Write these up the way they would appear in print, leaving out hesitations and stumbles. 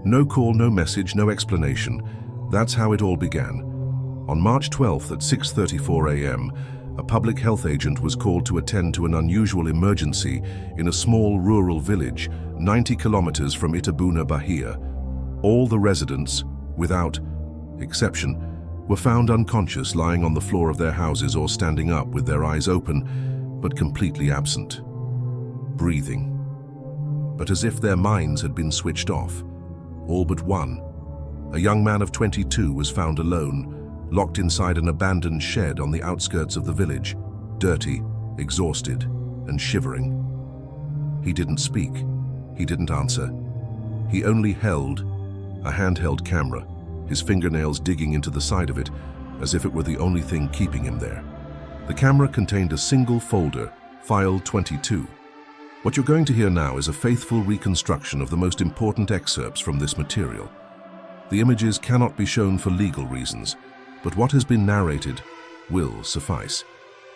No call, no message, no explanation. That's how it all began. On March 12th at 6:34 a.m., a public health agent was called to attend to an unusual emergency in a small rural village 90 kilometers from Itabuna, Bahia. All the residents, without exception, were found unconscious, lying on the floor of their houses or standing up with their eyes open, but completely absent. Breathing. But as if their minds had been switched off. All but one. A young man of 22 was found alone, locked inside an abandoned shed on the outskirts of the village, dirty, exhausted, and shivering. He didn't speak. He didn't answer. He only held a handheld camera, his fingernails digging into the side of it as if it were the only thing keeping him there. The camera contained a single folder, File 22. What you're going to hear now is a faithful reconstruction of the most important excerpts from this material. The images cannot be shown for legal reasons, but what has been narrated will suffice.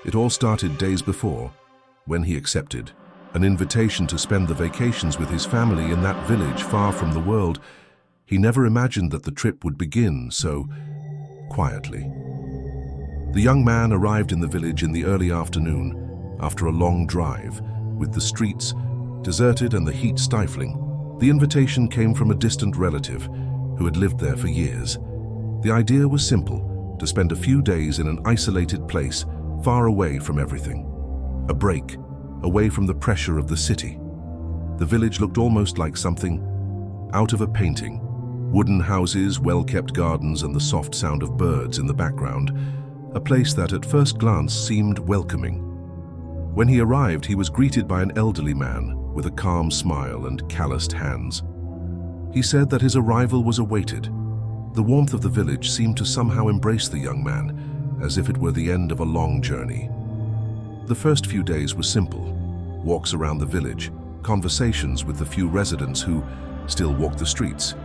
It all started days before, when he accepted an invitation to spend the vacations with his family in that village far from the world. He never imagined that the trip would begin so quietly. The young man arrived in the village in the early afternoon, after a long drive, with the streets deserted and the heat stifling. The invitation came from a distant relative who had lived there for years. The idea was simple, to spend a few days in an isolated place, far away from everything. A break, away from the pressure of the city. The village looked almost like something out of a painting. Wooden houses, well-kept gardens, and the soft sound of birds in the background. A place that at first glance seemed welcoming. When he arrived, he was greeted by an elderly man with a calm smile and calloused hands. He said that his arrival was awaited. The warmth of the village seemed to somehow embrace the young man, as if it were the end of a long journey. The first few days were simple. Walks around the village, conversations with the few residents who still walked the streets.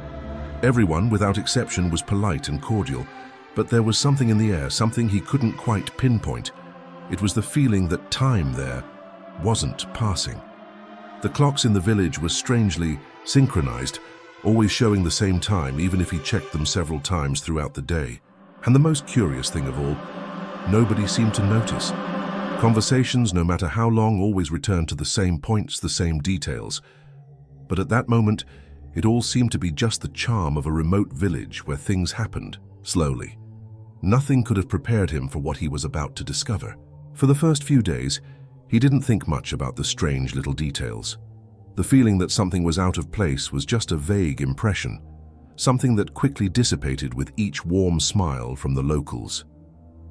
Everyone, without exception, was polite and cordial, but there was something in the air, something he couldn't quite pinpoint. It was the feeling that time there wasn't passing. The clocks in the village were strangely synchronized, always showing the same time, even if he checked them several times throughout the day. And the most curious thing of all, nobody seemed to notice. Conversations, no matter how long, always returned to the same points, the same details. But at that moment, it all seemed to be just the charm of a remote village where things happened, slowly. Nothing could have prepared him for what he was about to discover. For the first few days, he didn't think much about the strange little details. The feeling that something was out of place was just a vague impression, something that quickly dissipated with each warm smile from the locals.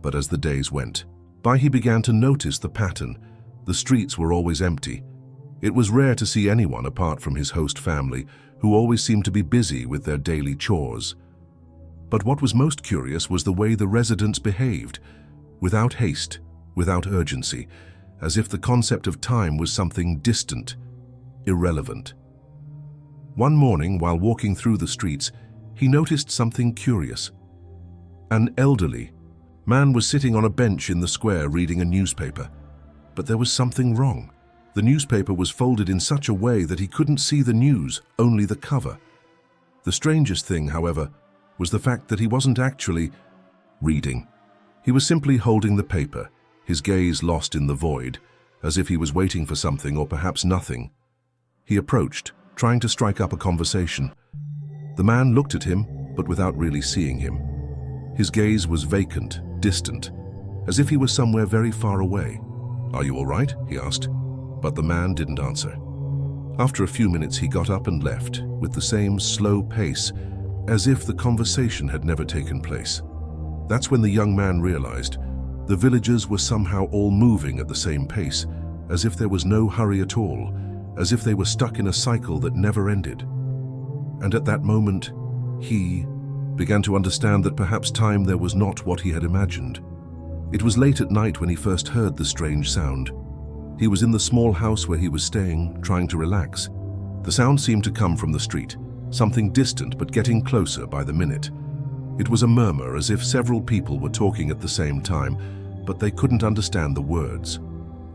But as the days went by, he began to notice the pattern. The streets were always empty. It was rare to see anyone apart from his host family, who always seemed to be busy with their daily chores. But what was most curious was the way the residents behaved, without haste, without urgency, as if the concept of time was something distant, irrelevant. One morning, while walking through the streets, he noticed something curious. An elderly man was sitting on a bench in the square reading a newspaper. But there was something wrong. The newspaper was folded in such a way that he couldn't see the news, only the cover. The strangest thing, however, was the fact that he wasn't actually reading. He was simply holding the paper, his gaze lost in the void, as if he was waiting for something or perhaps nothing. He approached, trying to strike up a conversation. The man looked at him, but without really seeing him. His gaze was vacant, distant, as if he was somewhere very far away. "Are you all right?" he asked, but the man didn't answer. After a few minutes, he got up and left, with the same slow pace, as if the conversation had never taken place. That's when the young man realized the villagers were somehow all moving at the same pace, as if there was no hurry at all, as if they were stuck in a cycle that never ended. And at that moment, he began to understand that perhaps time there was not what he had imagined. It was late at night when he first heard the strange sound. He was in the small house where he was staying, trying to relax. The sound seemed to come from the street, something distant but getting closer by the minute. It was a murmur, as if several people were talking at the same time, but they couldn't understand the words.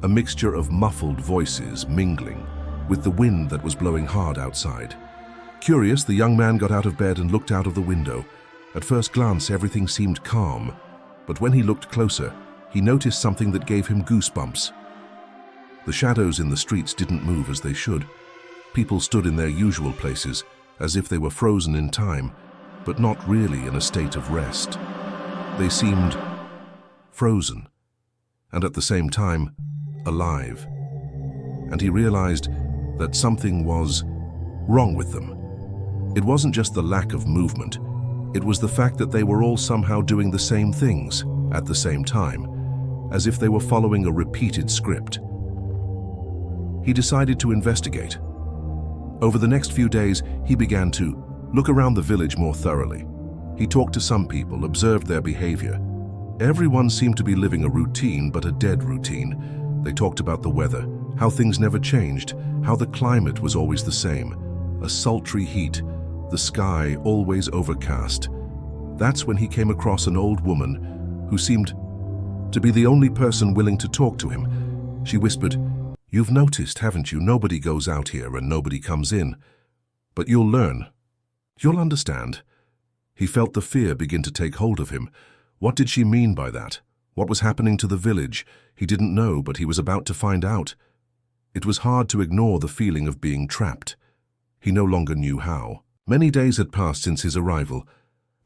A mixture of muffled voices mingling with the wind that was blowing hard outside. Curious, the young man got out of bed and looked out of the window. At first glance, everything seemed calm, but when he looked closer, he noticed something that gave him goosebumps. The shadows in the streets didn't move as they should. People stood in their usual places, as if they were frozen in time, but not really in a state of rest. They seemed frozen, and at the same time, alive. And he realized that something was wrong with them. It wasn't just the lack of movement, it was the fact that they were all somehow doing the same things at the same time, as if they were following a repeated script. He decided to investigate. Over the next few days, he began to look around the village more thoroughly. He talked to some people, observed their behavior. Everyone seemed to be living a routine, but a dead routine. They talked about the weather, how things never changed, how the climate was always the same. A sultry heat, the sky always overcast. That's when he came across an old woman who seemed to be the only person willing to talk to him. She whispered, "You've noticed, haven't you? Nobody goes out here and nobody comes in. But you'll learn. You'll understand." He felt the fear begin to take hold of him. What did she mean by that? What was happening to the village? He didn't know, but he was about to find out. It was hard to ignore the feeling of being trapped. He no longer knew how. Many days had passed since his arrival,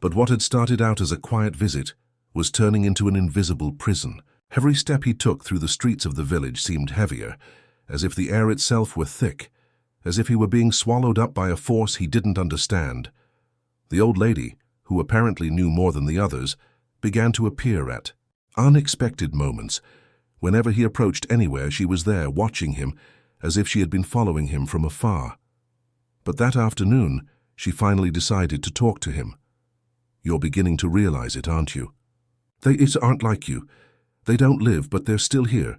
but what had started out as a quiet visit was turning into an invisible prison. Every step he took through the streets of the village seemed heavier, as if the air itself were thick, as if he were being swallowed up by a force he didn't understand. The old lady, who apparently knew more than the others, began to appear at unexpected moments. Whenever he approached anywhere, she was there, watching him, as if she had been following him from afar. But that afternoon, she finally decided to talk to him. "You're beginning to realize it, aren't you? They aren't like you. They don't live, but they're still here."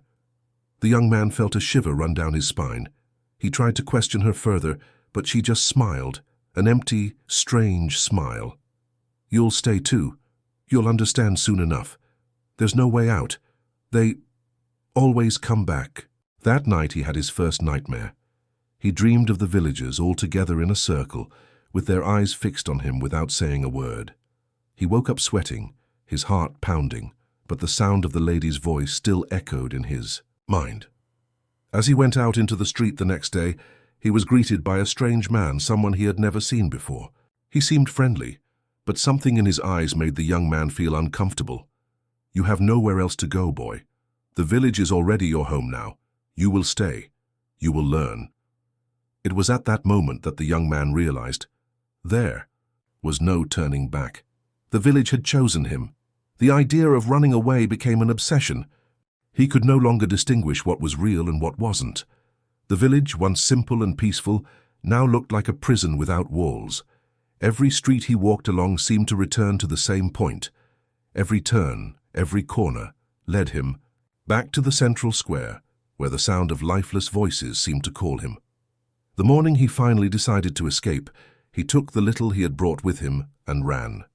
The young man felt a shiver run down his spine. He tried to question her further, but she just smiled, an empty, strange smile. "You'll stay too. You'll understand soon enough. There's no way out. They always come back." That night he had his first nightmare. He dreamed of the villagers all together in a circle, with their eyes fixed on him without saying a word. He woke up sweating, his heart pounding, but the sound of the lady's voice still echoed in his mind. As he went out into the street the next day, he was greeted by a strange man, someone he had never seen before. He seemed friendly, but something in his eyes made the young man feel uncomfortable. "You have nowhere else to go, boy. The village is already your home now. You will stay. You will learn." It was at that moment that the young man realized there was no turning back. The village had chosen him. The idea of running away became an obsession. He could no longer distinguish what was real and what wasn't. The village, once simple and peaceful, now looked like a prison without walls. Every street he walked along seemed to return to the same point. Every turn, every corner, led him back to the central square, where the sound of lifeless voices seemed to call him. The morning he finally decided to escape, he took the little he had brought with him and ran.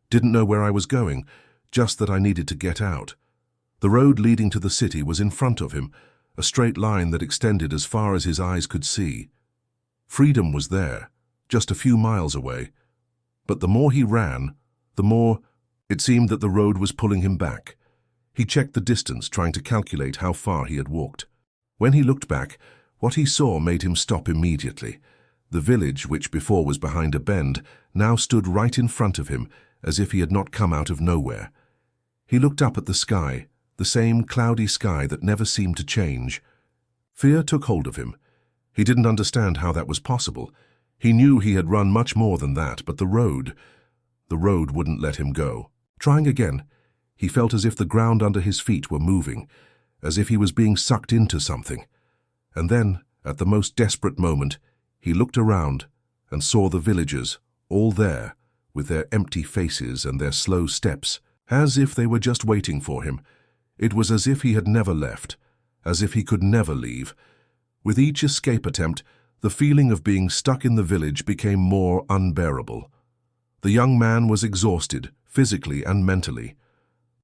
"Didn't know where I was going, just that I needed to get out." The road leading to the city was in front of him, a straight line that extended as far as his eyes could see. Freedom was there, just a few miles away. But the more he ran, the more it seemed that the road was pulling him back. He checked the distance, trying to calculate how far he had walked. When he looked back, what he saw made him stop immediately. The village, which before was behind a bend, now stood right in front of him, as if he had not come out of nowhere. He looked up at the sky, the same cloudy sky that never seemed to change. Fear took hold of him. He didn't understand how that was possible. He knew he had run much more than that, but the road wouldn't let him go. Trying again, he felt as if the ground under his feet were moving, as if he was being sucked into something. And then, at the most desperate moment, he looked around and saw the villagers, all there, with their empty faces and their slow steps, as if they were just waiting for him. It was as if he had never left, as if he could never leave. With each escape attempt, the feeling of being stuck in the village became more unbearable. The young man was exhausted, physically and mentally.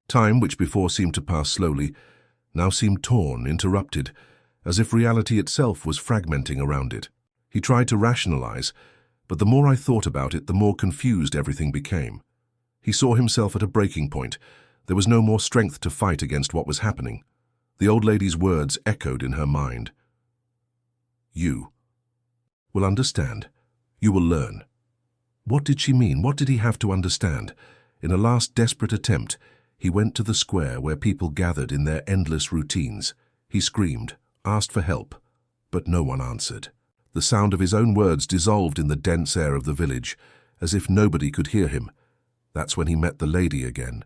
Time, which before seemed to pass slowly, now seemed torn, interrupted, as if reality itself was fragmenting around it. He tried to rationalize. But the more I thought about it, the more confused everything became. He saw himself at a breaking point. There was no more strength to fight against what was happening. The old lady's words echoed in her mind. You will understand. You will learn. What did she mean? What did he have to understand? In a last desperate attempt, he went to the square where people gathered in their endless routines. He screamed, asked for help, but no one answered. The sound of his own words dissolved in the dense air of the village, as if nobody could hear him. That's when he met the lady again.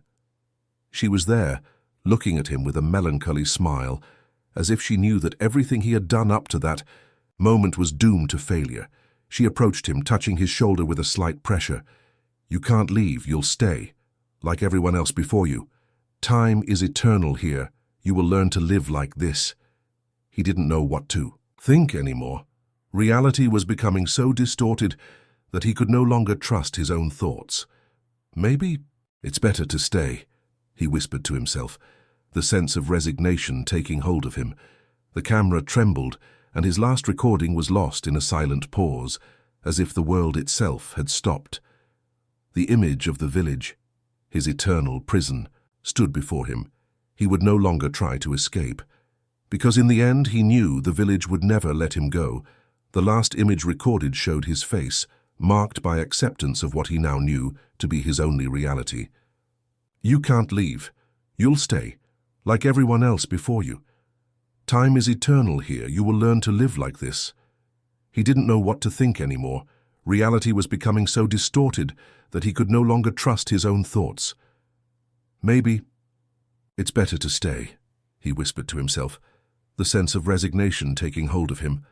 She was there, looking at him with a melancholy smile, as if she knew that everything he had done up to that moment was doomed to failure. She approached him, touching his shoulder with a slight pressure. You can't leave, you'll stay, like everyone else before you. Time is eternal here. You will learn to live like this. He didn't know what to think anymore. Reality was becoming so distorted that he could no longer trust his own thoughts. Maybe it's better to stay, he whispered to himself, the sense of resignation taking hold of him. The camera trembled, and his last recording was lost in a silent pause, as if the world itself had stopped. The image of the village, his eternal prison, stood before him. He would no longer try to escape, because in the end he knew the village would never let him go. The last image recorded showed his face, marked by acceptance of what he now knew to be his only reality. You can't leave. You'll stay, like everyone else before you. Time is eternal here. You will learn to live like this. He didn't know what to think anymore. Reality was becoming so distorted that he could no longer trust his own thoughts. Maybe it's better to stay, he whispered to himself, the sense of resignation taking hold of him.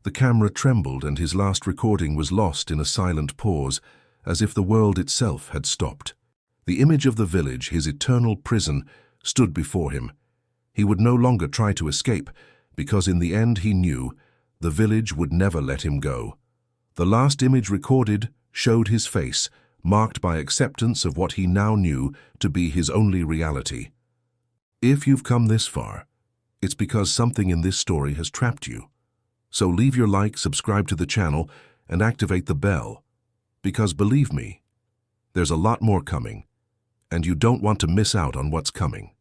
The camera trembled, and his last recording was lost in a silent pause, as if the world itself had stopped. The image of the village, his eternal prison, stood before him. He would no longer try to escape, because in the end he knew the village would never let him go. The last image recorded showed his face, marked by acceptance of what he now knew to be his only reality. If you've come this far, it's because something in this story has trapped you. So leave your like, subscribe to the channel, and activate the bell. Because believe me, there's a lot more coming, and you don't want to miss out on what's coming.